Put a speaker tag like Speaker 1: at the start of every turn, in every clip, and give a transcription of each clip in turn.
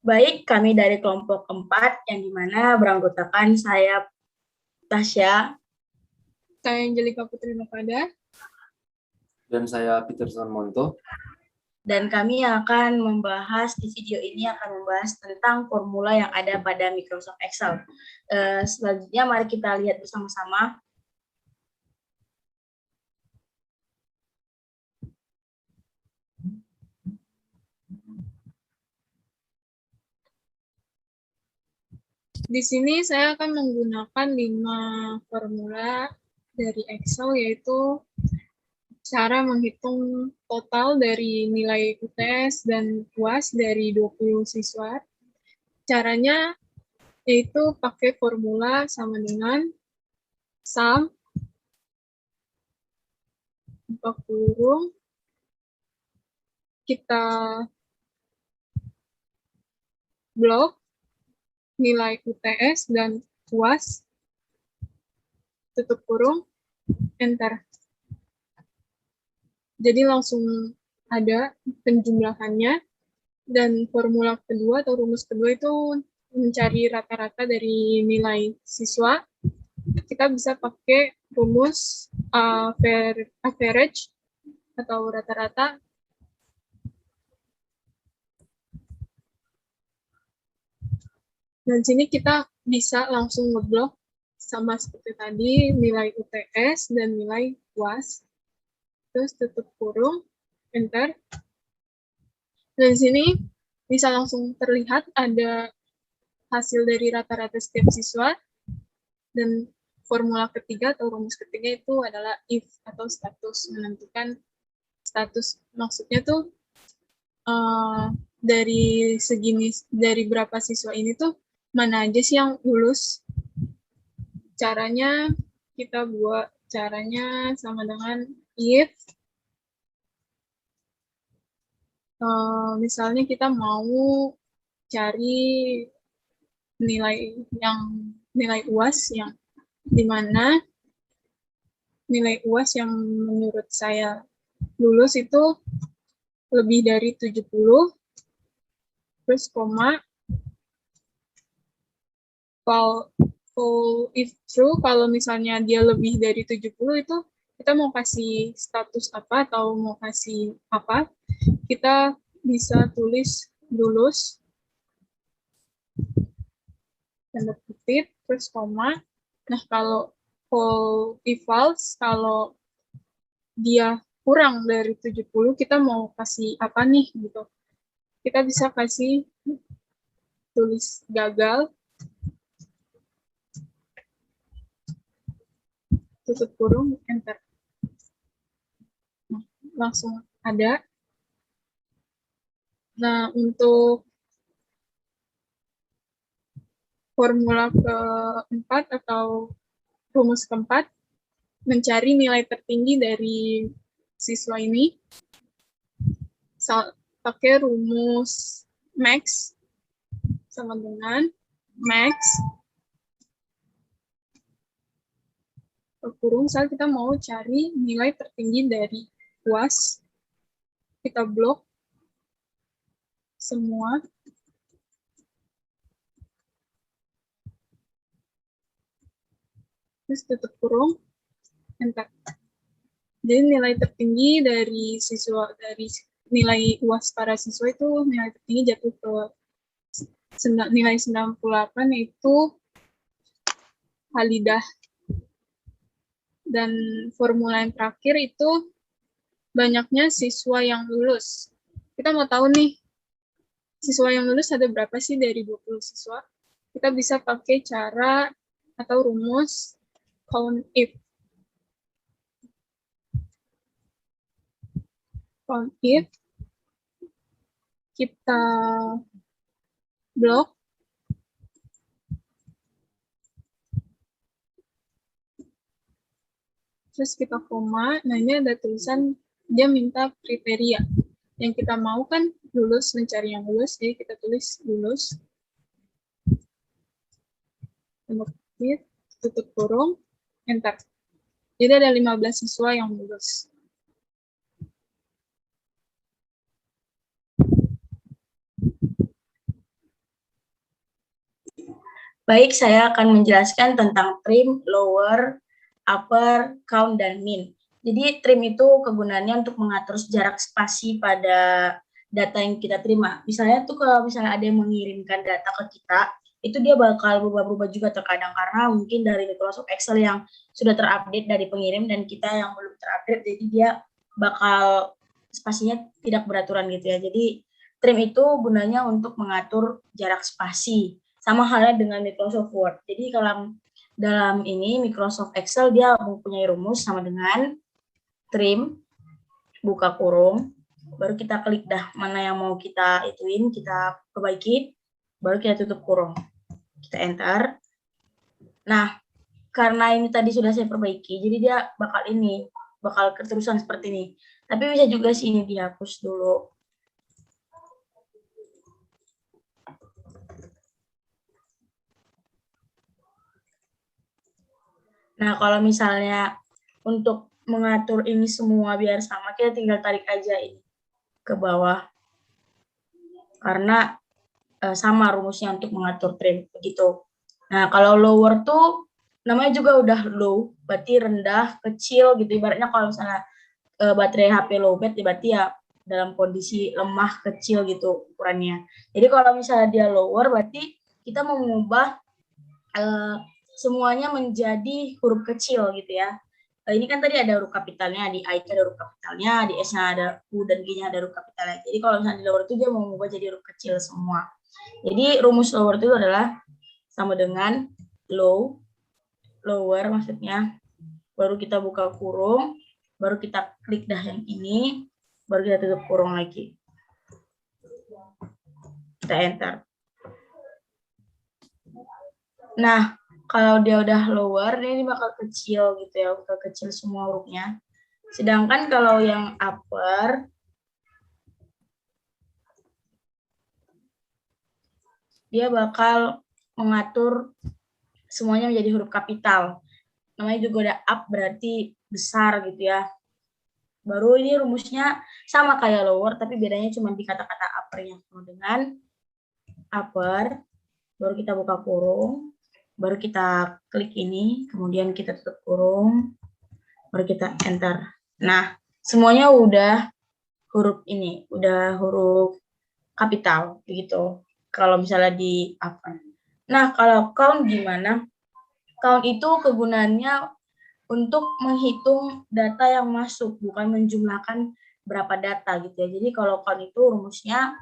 Speaker 1: Baik, kami dari kelompok 4 yang dimana beranggotakan saya Tasya.
Speaker 2: Saya Angelika Putri Novada.
Speaker 3: Dan saya Peterson Monto.
Speaker 1: Dan kami akan membahas di video ini akan membahas tentang formula yang ada pada Microsoft Excel. Selanjutnya mari kita lihat bersama-sama.
Speaker 2: Di sini saya akan menggunakan 5 formula dari Excel, yaitu cara menghitung total dari nilai UTS dan UAS dari 20 siswa. Caranya yaitu pakai formula sama dengan sum, buka kurung, kita blok nilai UTS dan UAS, tutup kurung, enter. Jadi langsung ada penjumlahannya, dan formula kedua atau rumus kedua itu mencari rata-rata dari nilai siswa. Kita bisa pakai rumus average atau rata-rata. Dan sini kita bisa langsung ngeblok sama seperti tadi nilai UTS dan nilai UAS. Terus tutup kurung, enter. Dan di sini bisa langsung terlihat ada hasil dari rata-rata setiap siswa. Dan formula ketiga atau rumus ketiga itu adalah if atau status, menentukan status. Maksudnya tuh dari berapa siswa ini tuh mana aja sih yang lulus. Caranya kita buat caranya sama dengan if misalnya kita mau cari nilai UAS yang dimana nilai UAS yang menurut saya lulus itu lebih dari 70, terus koma, if true, kalau misalnya dia lebih dari 70 itu kita mau kasih status apa atau mau kasih apa, kita bisa tulis lulus, tanda kutip, terus koma. Nah, kalau if false, kalau dia kurang dari 70, kita mau kasih apa nih, gitu. Kita bisa kasih tulis gagal, tutup kurung, enter. Nah, langsung ada. Nah, untuk formula keempat atau rumus keempat, mencari nilai tertinggi dari siswa ini, pakai rumus max sama dengan max kurung, saat kita mau cari nilai tertinggi dari UAS, kita blok semua, terus tutup kurung, enter. Jadi nilai tertinggi dari nilai UAS para siswa itu nilai tertinggi jatuh ke nilai 98, yaitu Halidah. Dan formula yang terakhir itu banyaknya siswa yang lulus. Kita mau tahu nih, siswa yang lulus ada berapa sih dari 20 siswa? Kita bisa pakai cara atau rumus count if. Count if, kita blok, terus kita koma. Nah, ini ada tulisan dia minta kriteria. Yang kita mau kan lulus, mencari yang lulus, jadi kita tulis lulus. Tutup kurung, enter. Jadi ada 15 siswa yang lulus.
Speaker 1: Baik, saya akan menjelaskan tentang trim, lower, upper, count, dan min. Jadi trim itu kegunaannya untuk mengatur jarak spasi pada data yang kita terima. Misalnya tuh kalau misalnya ada yang mengirimkan data ke kita, itu dia bakal berubah-ubah juga terkadang karena mungkin dari Microsoft Excel yang sudah terupdate dari pengirim dan kita yang belum terupdate, jadi dia bakal spasinya tidak beraturan gitu ya. Jadi trim itu gunanya untuk mengatur jarak spasi. Sama halnya dengan Microsoft Word. Jadi dalam ini Microsoft Excel dia mempunyai rumus sama dengan trim, buka kurung, baru kita klik dah mana yang mau kita ituin, kita perbaiki, baru kita tutup kurung. Kita enter. Nah, karena ini tadi sudah saya perbaiki, jadi dia bakal keterusan seperti ini. Tapi bisa juga sih ini dihapus dulu. Nah, kalau misalnya untuk mengatur ini semua biar sama, kita tinggal tarik aja ini ke bawah. Karena sama rumusnya untuk mengatur trim, begitu. Nah, kalau lower tuh namanya juga udah low, berarti rendah, kecil gitu. Ibaratnya kalau misalnya baterai HP low bat, berarti ya dalam kondisi lemah, kecil gitu ukurannya. Jadi kalau misalnya dia lower, berarti kita mau mengubah semuanya menjadi huruf kecil gitu ya. Ini kan tadi ada huruf kapitalnya, di I ada huruf kapitalnya, di S-nya ada U dan G-nya ada huruf kapitalnya. Jadi kalau misalnya di lower itu dia mau mengubah jadi huruf kecil semua. Jadi rumus lower itu adalah sama dengan lower maksudnya, baru kita buka kurung, baru kita klik dah yang ini, baru kita tutup kurung lagi. Kita enter. Nah, kalau dia udah lower, ini bakal kecil gitu ya, bakal kecil semua hurufnya. Sedangkan kalau yang upper, dia bakal mengatur semuanya menjadi huruf kapital. Namanya juga ada up, berarti besar gitu ya. Baru ini rumusnya sama kayak lower, tapi bedanya cuma di kata-kata upper-nya. Dengan upper, baru kita buka kurung, baru kita klik ini, kemudian kita tutup kurung, baru kita enter. Nah, semuanya udah huruf ini, udah huruf kapital, begitu. Kalau misalnya di upper. Nah, kalau count gimana? Count itu kegunaannya untuk menghitung data yang masuk, bukan menjumlahkan berapa data gitu ya. Jadi kalau count itu rumusnya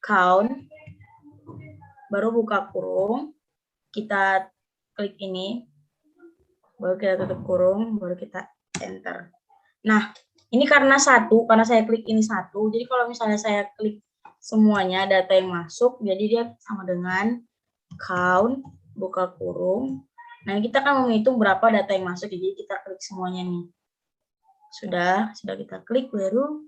Speaker 1: count, baru buka kurung, kita klik ini, baru kita tutup kurung, baru kita enter. Nah, ini karena saya klik ini satu, jadi kalau misalnya saya klik semuanya data yang masuk, jadi dia sama dengan count, buka kurung. Nah, kita akan menghitung berapa data yang masuk, jadi kita klik semuanya nih. Sudah kita klik, baru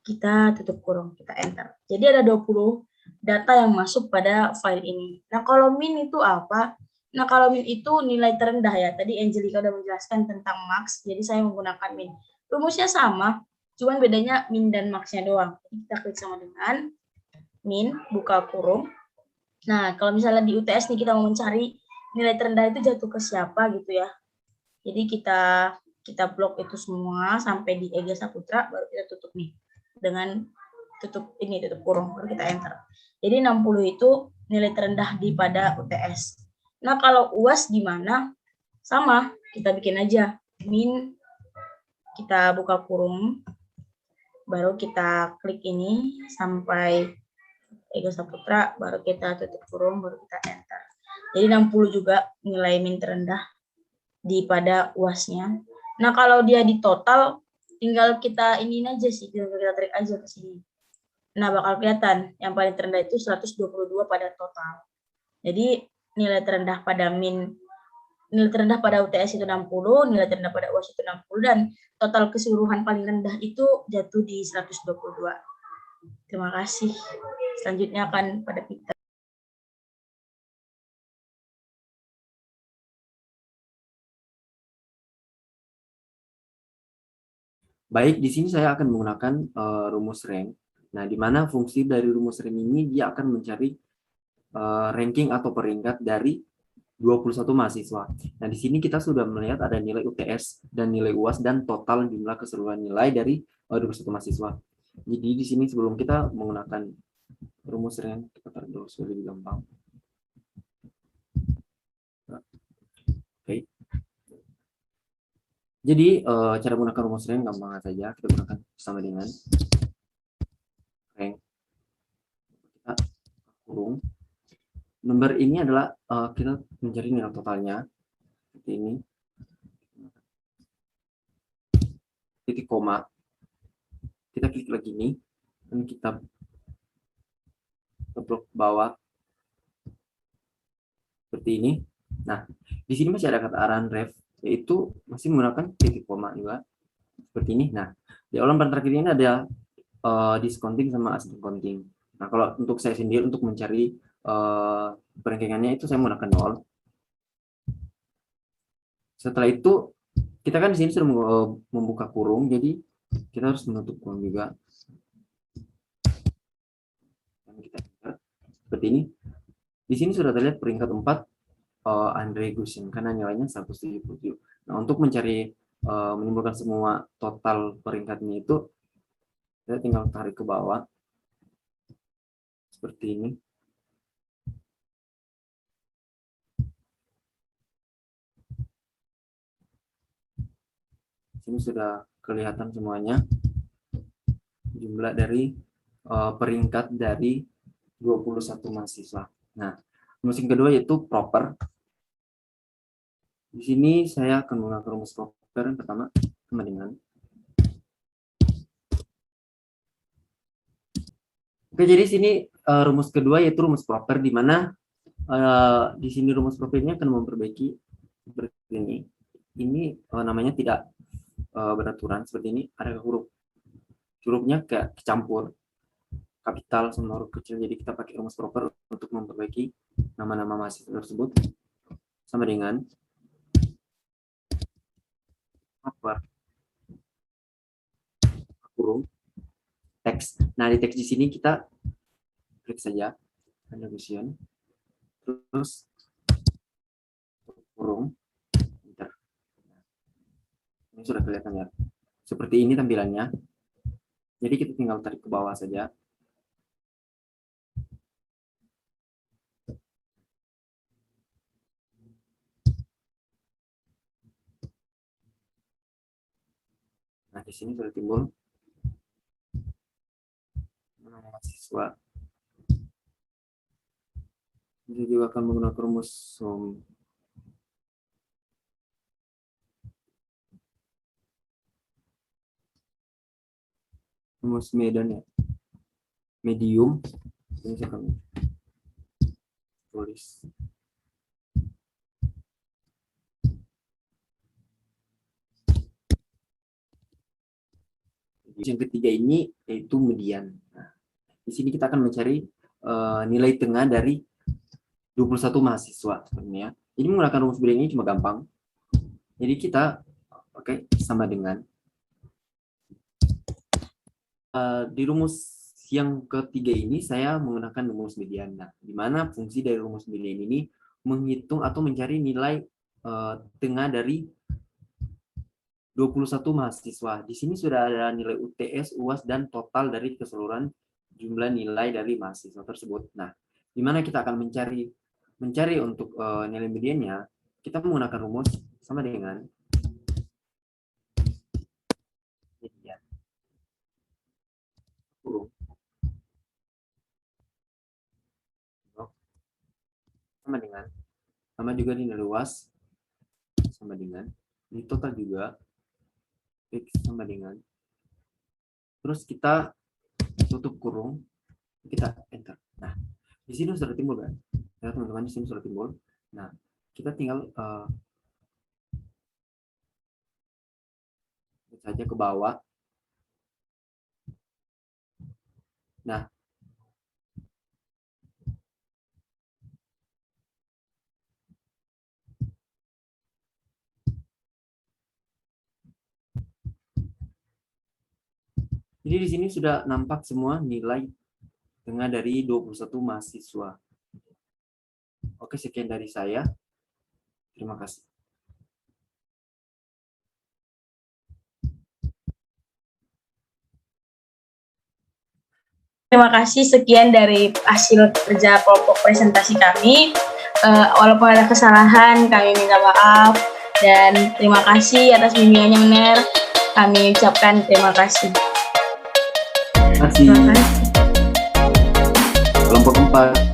Speaker 1: kita tutup kurung, kita enter. Jadi ada 20 data yang masuk pada file ini. Nah, kalau min itu apa? Nah, kalau min itu nilai terendah ya. Tadi Angelica udah menjelaskan tentang max, jadi saya menggunakan min. Rumusnya sama, cuman bedanya min dan max-nya doang. Jadi kita klik sama dengan min, buka kurung. Nah, kalau misalnya di UTS nih kita mau mencari nilai terendah itu jatuh ke siapa gitu ya. Jadi kita blok itu semua sampai di Ega Saputra, baru kita tutup nih dengan tutup kurung, baru kita enter. Jadi 60 itu nilai terendah di pada UTS. Nah, kalau UAS gimana? Sama, kita bikin aja min, kita buka kurung, baru kita klik ini sampai Ega Saputra, baru kita tutup kurung, baru kita enter. Jadi 60 juga nilai min terendah di pada UAS-nya. Nah, kalau dia di total, tinggal kita ini aja sih, kita tarik aja ke sini. Nah, bakal kelihatan yang paling terendah itu 122 pada total. Jadi nilai terendah pada UTS itu 60, nilai terendah pada UAS itu 60, dan total keseluruhan paling rendah itu jatuh di 122. Terima kasih. Selanjutnya akan pada Peter.
Speaker 3: Baik, di sini saya akan menggunakan rumus rank. Nah, di mana fungsi dari rumus rank ini dia akan mencari ranking atau peringkat dari 21 mahasiswa. Nah, di sini kita sudah melihat ada nilai UTS dan nilai UAS dan total jumlah keseluruhan nilai dari 21 mahasiswa. Jadi di sini sebelum kita menggunakan rumus rank, kita tarik dulu supaya lebih gampang. Oke. Jadi cara menggunakan rumus rank gampang saja. Kita gunakan sama dengan rank. Kita kurung. Nomor ini adalah kita mencari nilai totalnya. Seperti ini. Titik koma. Kita klik lagi ini. Dan kita blok bawah. Seperti ini. Nah, di sini masih ada kata arahan ref, yaitu masih menggunakan titik koma juga. Seperti ini. Nah, di halaman terakhir ini ada discounting sama asyncounting. Nah, kalau untuk saya sendiri untuk mencari perengkengannya itu saya menggunakan 0. Setelah itu kita kan di sini sudah membuka kurung, jadi kita harus menutup kurung juga. Dan kita seperti ini. Di sini sudah terlihat peringkat 4 Andre Gusin karena nilainya 177. Nah, untuk mencari menimbulkan semua total peringkatnya itu kita tinggal tarik ke bawah seperti ini. Sini sudah kelihatan semuanya jumlah dari peringkat dari 21 mahasiswa. Nah, rumus yang kedua yaitu proper. Di sini saya akan menggunakan rumus proper yang pertama sama dengan. Oke, jadi sini rumus kedua yaitu rumus proper, di mana di sini rumus propernya akan memperbaiki seperti ini. Ini namanya tidak beraturan seperti ini, ada hurufnya kayak kecampur kapital sama huruf kecil, jadi kita pakai rumus proper untuk memperbaiki nama-nama mahasiswa tersebut. Sama dengan proper kurung teks. Nah, di teks di sini kita klik saja conjugation, terus kurung enter. Ini sudah kelihatan ya, seperti ini tampilannya. Jadi kita tinggal tarik ke bawah saja. Nah, di sini sudah timbul nama mahasiswa. Ini juga akan menggunakan rumus Medan ya, medium. Ini saya akan tulis yang ketiga ini yaitu median. Nah, di sini kita akan mencari nilai tengah dari 21 mahasiswa sebenarnya. Jadi menggunakan rumus median ini cuma gampang. Jadi kita sama dengan di rumus yang ketiga ini saya menggunakan rumus median. Nah, di mana fungsi dari rumus median ini menghitung atau mencari nilai tengah dari 21 mahasiswa. Di sini sudah ada nilai UTS, UAS, dan total dari keseluruhan jumlah nilai dari mahasiswa tersebut. Nah, di mana kita akan mencari untuk nilai mediannya, kita menggunakan rumus sama dengan median kurung sama juga di nilai UAS sama dengan di total juga X sama dengan, terus kita tutup kurung, kita enter. Nah, di sini sudah timbul kan ya teman-teman, di sini sudah timbul. Nah, kita tinggal saja ke bawah. Nah, jadi di sini sudah nampak semua nilai tengah dari 21 mahasiswa. Oke, sekian dari saya. Terima kasih.
Speaker 1: Terima kasih, sekian dari hasil kerja kelompok presentasi kami. Walaupun ada kesalahan, kami minta maaf. Dan terima kasih atas bimbingannya, Uner. Kami ucapkan terima kasih.
Speaker 3: Terima kasih. Kelompok 4.